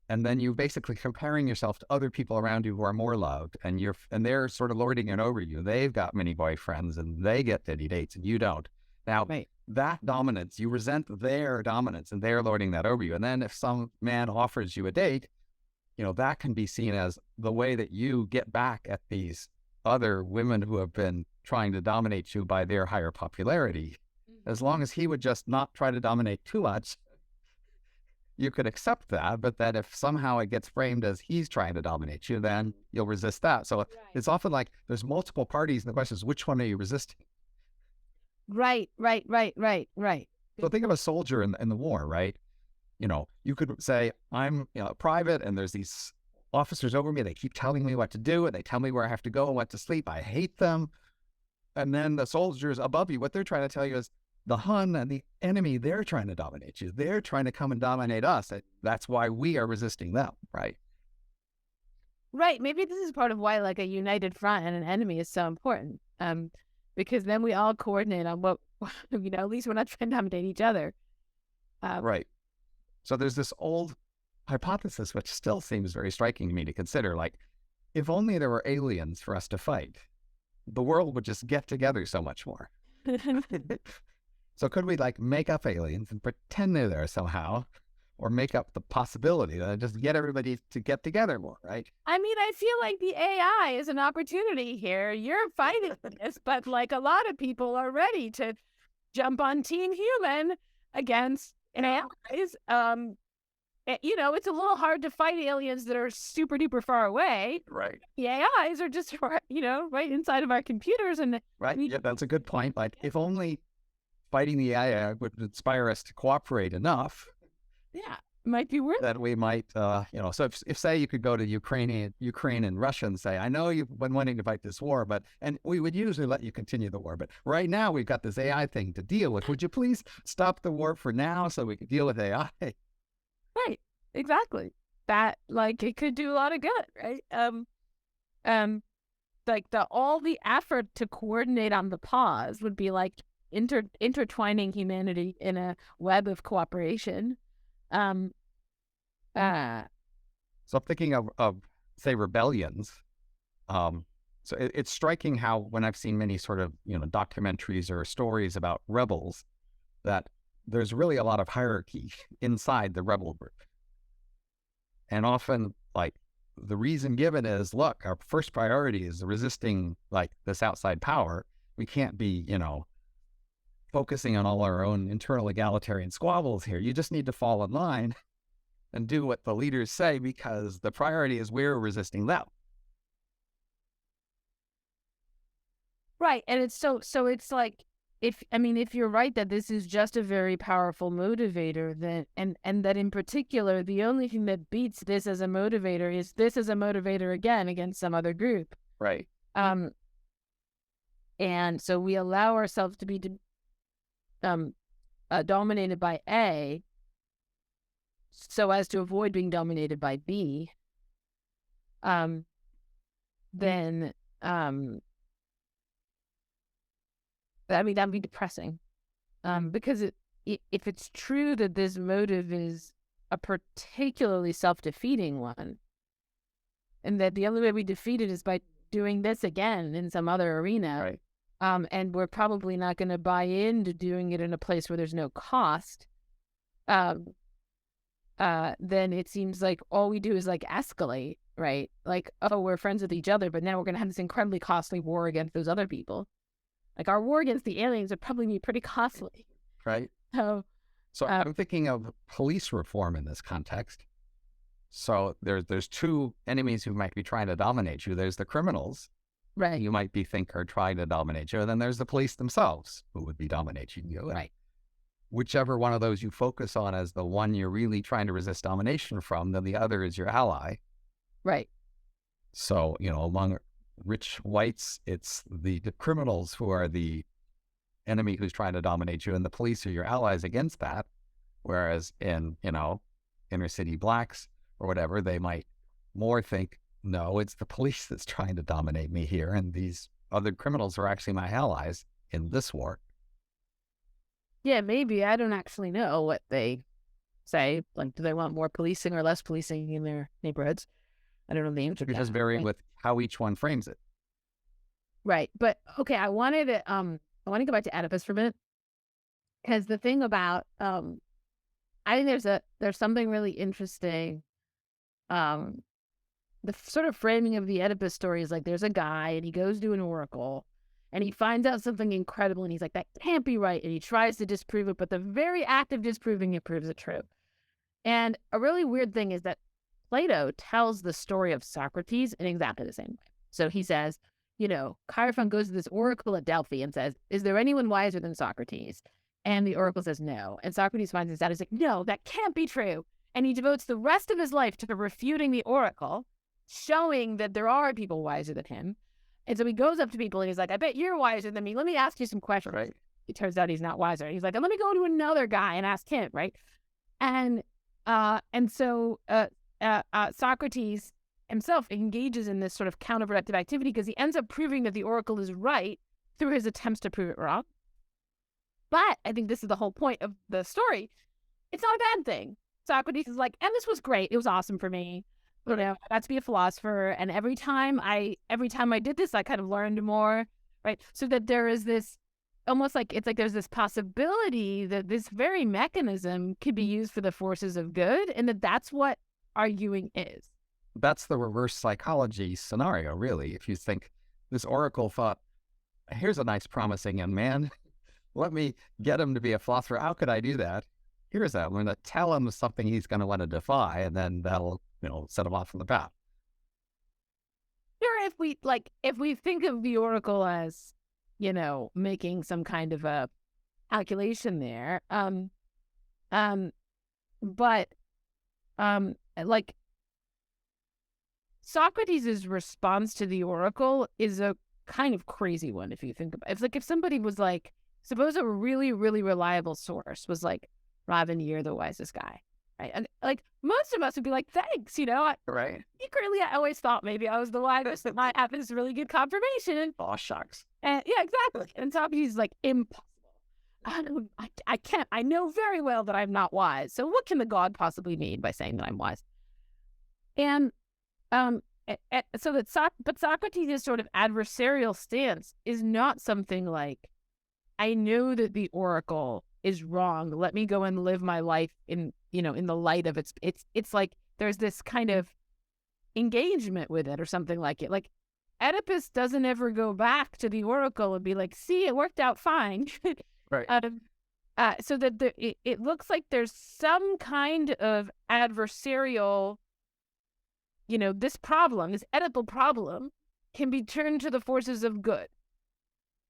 and then you're basically comparing yourself to other people around you who are more loved, and they're sort of lording it over you. They've got many boyfriends and they get any dates and you don't. Now, that dominance, you resent their dominance and they're lording that over you. And then if some man offers you a date, that can be seen as the way that you get back at these other women who have been trying to dominate you by their higher popularity. As long as he would just not try to dominate too much, you could accept that. But then if somehow it gets framed as he's trying to dominate you, then you'll resist that. So it's often like there's multiple parties, and the question is, which one are you resisting? Right. So think of a soldier in the war, right? You could say, I'm a private and there's these officers over me. They keep telling me what to do and they tell me where I have to go and what to sleep. I hate them. And then the soldiers above you, what they're trying to tell you is the Hun and the enemy, they're trying to dominate you. They're trying to come and dominate us. That's why we are resisting them, right? Right. Maybe this is part of why a united front and an enemy is so important. Because then we all coordinate on what, at least we're not trying to dominate each other. Right. So there's this old hypothesis, which still seems very striking to me to consider, if only there were aliens for us to fight, the world would just get together so much more. So could we make up aliens and pretend they're there somehow, or make up the possibility that just get everybody to get together more, right? I mean, I feel like the AI is an opportunity here. You're fighting this, but a lot of people are ready to jump on Team Human against AIs. It's a little hard to fight aliens that are super duper far away. Right. The AIs are just, right inside of our computers. And yeah, that's a good point. If only fighting the AI would inspire us to cooperate enough. Yeah, it might be worth it. That we might, so if say you could go to Ukraine and Russia and say, I know you've been wanting to fight this war, and we would usually let you continue the war, but right now we've got this AI thing to deal with. Would you please stop the war for now so we can deal with AI? Right, exactly. That it could do a lot of good, right? All the effort to coordinate on the pause would be intertwining humanity in a web of cooperation. So I'm thinking of say rebellions. So it's striking how when I've seen many sort of documentaries or stories about rebels, that there's really a lot of hierarchy inside the rebel group, and often the reason given is, look, our first priority is resisting this outside power. We can't be focusing on all our own internal egalitarian squabbles here. You just need to fall in line and do what the leaders say, because the priority is we're resisting them. Right. And it's so it's if you're right that this is just a very powerful motivator, then and that in particular the only thing that beats this as a motivator is this as a motivator again against some other group. Right. And so we allow ourselves to be dominated by A so as to avoid being dominated by B. Then that'd be depressing. Because if it's true that this motive is a particularly self-defeating one, and that the only way we defeat it is by doing this again in some other arena, Right. And we're probably not going to buy into doing it in a place where there's no cost, then it seems like all we do is like escalate, right? Like, oh, we're friends with each other, but now we're going to have this incredibly costly war against those other people. Like, our war against the aliens would probably be pretty costly. Right. So I'm thinking of police reform in this context. So there's two enemies who might be trying to dominate you. There's the criminals, right, you might think are trying to dominate you. And then there's the police themselves who would be dominating you. And right, whichever one of those you focus on as the one you're really trying to resist domination from, then the other is your ally. right. So, among rich whites, it's the criminals who are the enemy who's trying to dominate you, and the police are your allies against that. Whereas in, inner city blacks or whatever, they might more think, no, it's the police that's trying to dominate me here, and these other criminals are actually my allies in this war. Yeah, maybe. I don't actually know what they say. Like, do they want more policing or less policing in their neighborhoods? I don't know the answer to It that. just varies with how each one frames it. Right. But okay, I want to go back to Oedipus for a minute. Because the thing about I think there's something really interesting. The sort of framing of the Oedipus story is like, there's a guy and he goes to an oracle and he finds out something incredible and he's like, that can't be right. And he tries to disprove it, but the very act of disproving it proves it true. And a really weird thing is that Plato tells the story of Socrates in exactly the same way. So he says, Chaerephon goes to this oracle at Delphi and says, is there anyone wiser than Socrates? And the oracle says no. And Socrates finds this out. He's like, no, that can't be true. And he devotes the rest of his life to refuting the oracle, showing that there are people wiser than him. And so he goes up to people and he's like, I bet you're wiser than me. Let me ask you some questions. Right. It turns out he's not wiser. He's like, let me go to another guy and ask him, right? And so Socrates himself engages in this sort of counterproductive activity because he ends up proving that the oracle is right through his attempts to prove it wrong. But I think this is the whole point of the story. It's not a bad thing. Socrates is like, and this was great. It was awesome for me. I got to be a philosopher. And every time I did this, I kind of learned more, right? So that there is this almost like, it's like there's this possibility that this very mechanism could be used for the forces of good, and that's what arguing is. That's the reverse psychology scenario, really. If you think this oracle thought, here's a nice, promising young man. Let me get him to be a philosopher. How could I do that? Here's that. I'm going to tell him something he's going to want to defy, and then that'll, set him off on the path. Sure, if we think of the oracle as, making some kind of a calculation there, but Socrates' response to the oracle is a kind of crazy one if you think about it. It's like if somebody was like, suppose a really, really reliable source was like, Robin, you're the wisest guy, right? And like most of us would be like, thanks, Right. Secretly, I always thought maybe I was the wisest. That might have this really good confirmation. Oh, shucks. And yeah, exactly. And Socrates is like, impossible. I can't. I know very well that I'm not wise. So what can the god possibly mean by saying that I'm wise? And but Socrates' sort of adversarial stance is not something like, I know that the oracle is wrong. Let me go and live my life in the light of it's like there's this kind of engagement with it or something like it. Like Oedipus doesn't ever go back to the oracle and be like, see, it worked out fine. Right. So that it looks like there's some kind of adversarial, this problem, this Oedipal problem can be turned to the forces of good.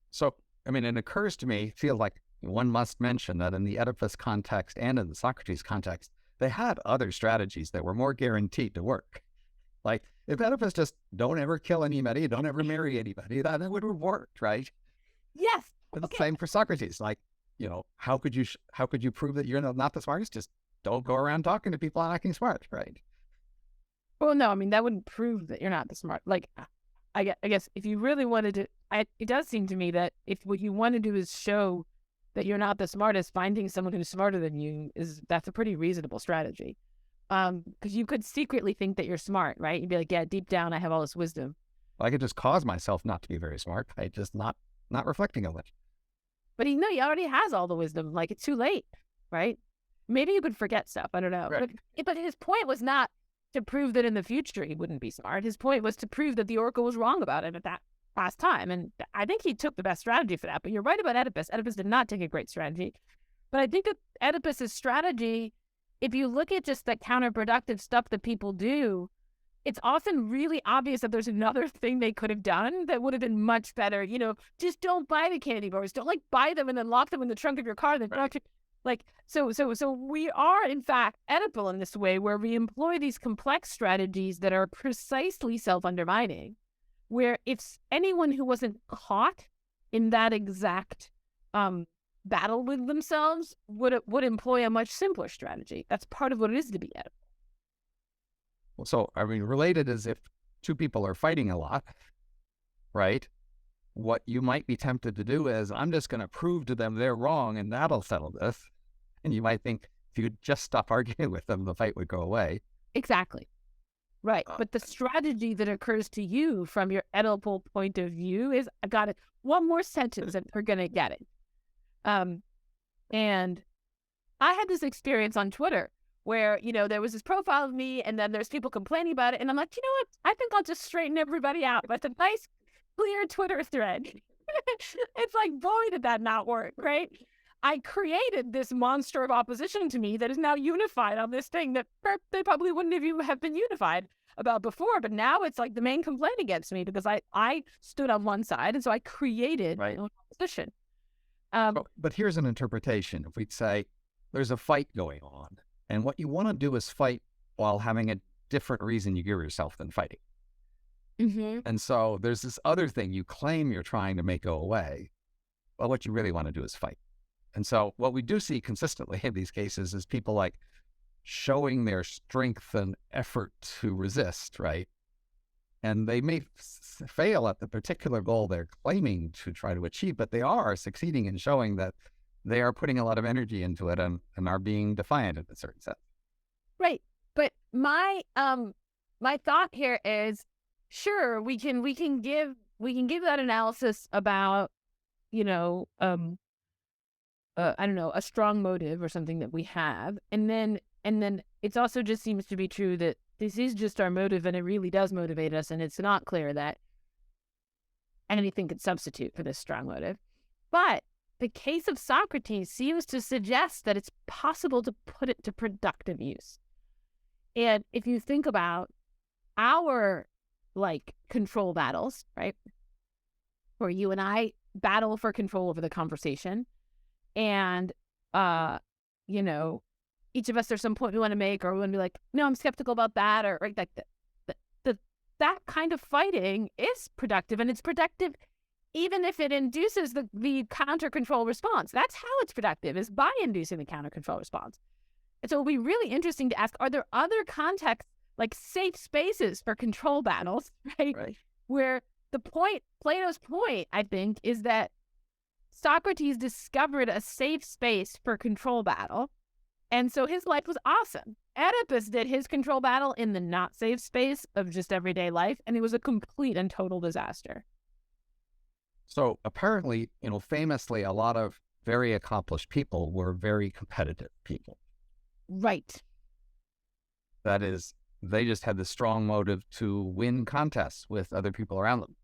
So, it occurs to me, feel like one must mention that in the Oedipus context and in the Socrates context, they had other strategies that were more guaranteed to work. Like, if Oedipus just don't ever kill anybody, don't ever marry anybody, that would have worked, right? Yes. It's the Okay. same for Socrates. Like, how could you prove that you're not the smartest? Just don't go around talking to people and acting smart, right? Well, no, I mean, that wouldn't prove that you're not the smart. Like, I guess if you really wanted to, it does seem to me that if what you want to do is show that you're not the smartest, finding someone who's smarter than you that's a pretty reasonable strategy. Because you could secretly think that you're smart, right? You'd be like, yeah, deep down, I have all this wisdom. I could just cause myself not to be very smart by just not reflecting on it. But he already has all the wisdom. Like, it's too late, right? Maybe you could forget stuff. I don't know. Right. But his point was not to prove that in the future he wouldn't be smart. His point was to prove that the oracle was wrong about it at that past time. And I think he took the best strategy for that. But you're right about Oedipus. Oedipus did not take a great strategy. But I think that Oedipus's strategy, if you look at just the counterproductive stuff that people do, it's often really obvious that there's another thing they could have done that would have been much better. Just don't buy the candy bars. Don't buy them and then lock them in the trunk of your car. Then so we are in fact Oedipal in this way, where we employ these complex strategies that are precisely self-undermining. Where if anyone who wasn't caught in that exact battle with themselves would employ a much simpler strategy. That's part of what it is to be Oedipal. So, related is if two people are fighting a lot, right? What you might be tempted to do is, I'm just going to prove to them they're wrong and that'll settle this. And you might think if you could just stop arguing with them, the fight would go away. Exactly. Right. But the strategy that occurs to you from your Oedipal point of view is, I got it. One more sentence and we're going to get it. And I had this experience on Twitter where, there was this profile of me and then there's people complaining about it. And I'm like, you know what? I think I'll just straighten everybody out. But a nice, clear Twitter thread. It's like, boy, did that not work, right? I created this monster of opposition to me that is now unified on this thing that they probably wouldn't have been unified about before. But now it's like the main complaint against me because I stood on one side. And so I created my own opposition. But here's an interpretation. If we'd say there's a fight going on, and what you want to do is fight while having a different reason you give yourself than fighting. Mm-hmm. And so there's this other thing you claim you're trying to make go away, but what you really want to do is fight. And so what we do see consistently in these cases is people showing their strength and effort to resist, right? And they may fail at the particular goal they're claiming to try to achieve, but they are succeeding in showing that they are putting a lot of energy into it and are being defiant in a certain sense. Right. But my thought here is, sure, we can give that analysis about, I don't know, a strong motive or something that we have. And then it also just seems to be true that this is just our motive and it really does motivate us. And it's not clear that anything could substitute for this strong motive. But the case of Socrates seems to suggest that it's possible to put it to productive use. And if you think about our control battles, right? Where you and I battle for control over the conversation. And, each of us, there's some point we want to make, or we want to be like, no, I'm skeptical about that, or right, that kind of fighting is productive, and it's productive even if it induces the counter control response. That's how it's productive, is by inducing the counter control response. And so it'll be really interesting to ask, are there other contexts, like safe spaces for control battles, right? Where Plato's point, I think, is that Socrates discovered a safe space for control battle. And so his life was awesome. Oedipus did his control battle in the not safe space of just everyday life, and it was a complete and total disaster. So apparently, famously, a lot of very accomplished people were very competitive people. Right. That is, they just had the strong motive to win contests with other people around them.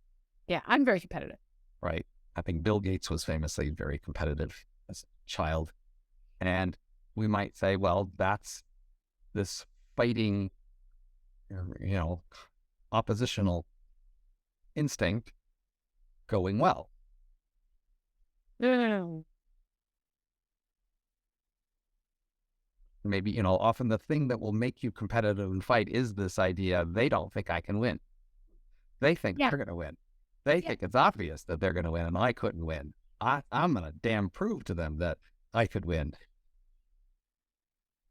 Yeah, I'm very competitive. Right. I think Bill Gates was famously very competitive as a child. And we might say, well, that's this fighting, oppositional instinct going well. No. Maybe, often the thing that will make you competitive and fight is this idea, they don't think I can win. They think they're going to win. They think it's obvious that they're going to win and I couldn't win. I'm going to damn prove to them that I could win.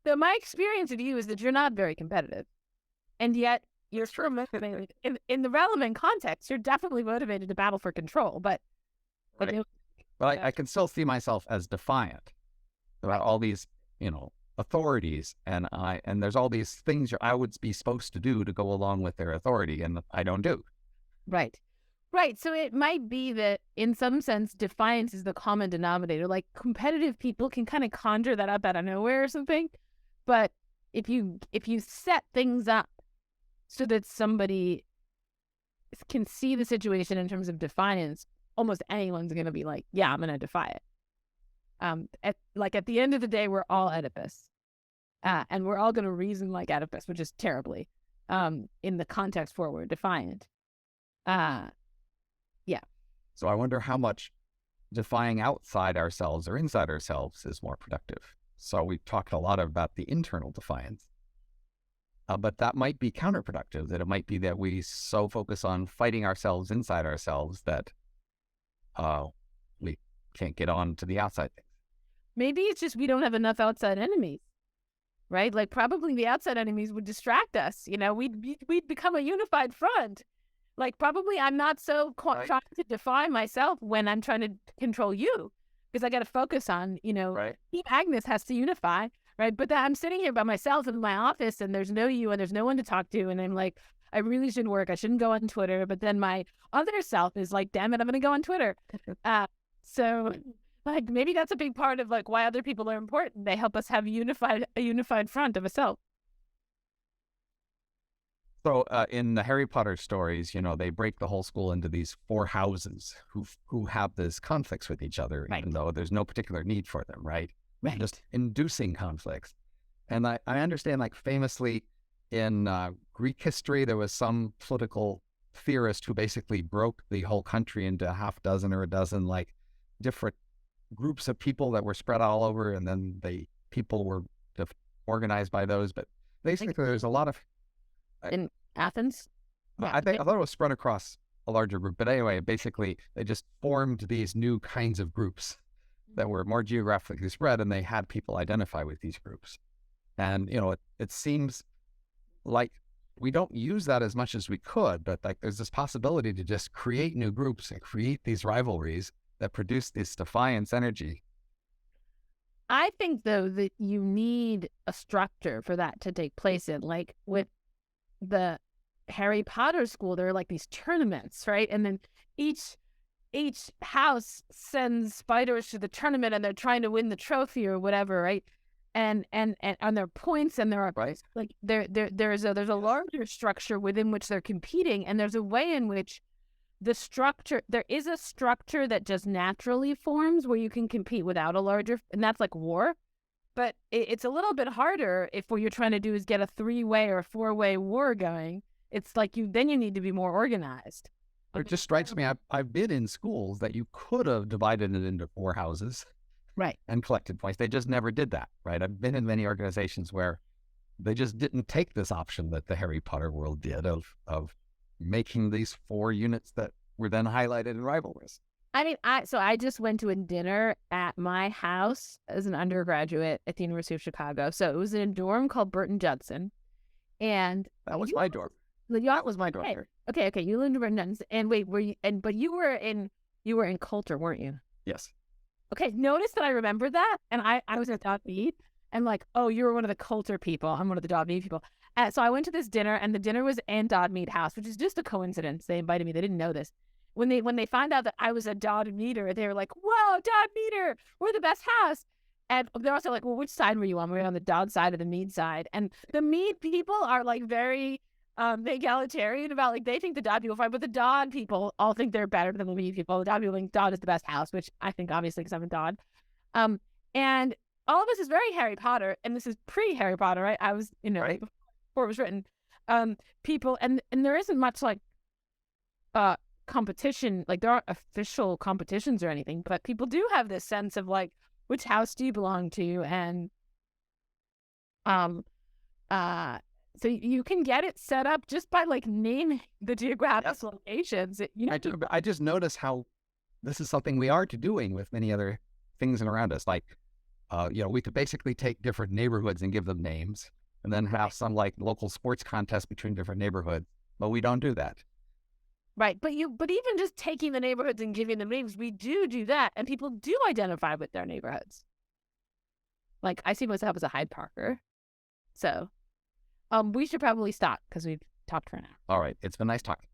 So my experience of you is that you're not very competitive. And yet you're sure motivated. In the relevant context, you're definitely motivated to battle for control. But I can still see myself as defiant about all these, authorities, and there's all these things I would be supposed to do to go along with their authority, and I don't do. Right. So it might be that in some sense, defiance is the common denominator. Like competitive people can kind of conjure that up out of nowhere or something. But if you set things up so that somebody can see the situation in terms of defiance, almost anyone's going to be like, yeah, I'm going to defy it. At the end of the day, we're all Oedipus. And we're all going to reason like Oedipus, which is terribly, in the context where we're defiant. Yeah. So I wonder how much defying outside ourselves or inside ourselves is more productive. So we've talked a lot about the internal defiance. But that might be counterproductive, that it might be that we so focus on fighting ourselves inside ourselves that we can't get on to the outside things. Maybe it's just we don't have enough outside enemies, right? Like probably the outside enemies would distract us. We'd become a unified front. Like probably I'm not so trying to defy myself when I'm trying to control you, because I got to focus on, Team Agnes has to unify, right? But I'm sitting here by myself in my office and there's no you and there's no one to talk to. And I'm like, I really shouldn't work. I shouldn't go on Twitter. But then my other self is like, damn it, I'm going to go on Twitter. So like maybe that's a big part of like why other people are important. They help us have a unified front of a self. So in the Harry Potter stories, they break the whole school into these 4 houses who have these conflicts with each other, even though there's no particular need for them, right? Just inducing conflicts. And I understand, like famously in Greek history, there was some political theorist who basically broke the whole country into a half dozen or a dozen like different groups of people that were spread all over, and then the people were organized by those. But basically, there's a lot of in Athens. I thought it was spread across a larger group. But anyway, basically, they just formed these new kinds of groups that were more geographically spread, and they had people identify with these groups. And, it seems like we don't use that as much as we could, but like there's this possibility to just create new groups and create these rivalries that produce this defiance energy. I think, though, that you need a structure for that to take place in. Like with the Harry Potter school, there are like these tournaments, right? And then each house sends spiders to the tournament and they're trying to win the trophy or whatever, right? And on their points, and there are like there's a larger structure within which they're competing, and there's a way in which there is a structure that just naturally forms where you can compete without a larger, and that's like war. But it's a little bit harder if what you're trying to do is get a 3-way or 4-way war going. It's like you need to be more organized. It just strikes me, I've been in schools that you could have divided it into 4 houses. Right. And collected points. They just never did that, right? I've been in many organizations where they just didn't take this option that the Harry Potter world did of making these 4 units that were then highlighted in rivalries. I mean, I just went to a dinner at my house as an undergraduate at the University of Chicago. So it was in a dorm called Burton Judson, and that was my dorm. That was my dorm. Okay. You lived in Burton Judson, and wait, but you were in Coulter, weren't you? Yes. Okay. Notice that I remember that, and I was at Dodd Mead, and like, oh, you were one of the Coulter people. I'm one of the Dodd Mead people. So I went to this dinner, and the dinner was in Dodd Mead House, which is just a coincidence. They invited me. They didn't know this. When they found out that I was a Dodd Meader, they were like, "Whoa, Dodd Meader, we're the best house." And they're also like, "Well, which side were you on? Were you on the Dodd side or the Mead side?" And the Mead people are like very egalitarian about, like, they think the Dodd people are fine, but the Dodd people all think they're better than the Mead people. The Dodd people think Dodd is the best house, which I think obviously because I'm a Dodd. And all of this is very Harry Potter, and this is pre-Harry Potter, right? I was, right. Before it was written. People, and there isn't much like competition, like there aren't official competitions or anything, but people do have this sense of like, which house do you belong to? And So you can get it set up just by like naming the geographic locations. I just notice how this is something we are doing with many other things around us. Like, we could basically take different neighborhoods and give them names, and then have some like local sports contest between different neighborhoods. But we don't do that. Right. But even just taking the neighborhoods and giving them names, we do that. And people do identify with their neighborhoods. Like, I see myself as a Hyde Parker. So we should probably stop because we've talked for an hour. All right. It's been nice talking.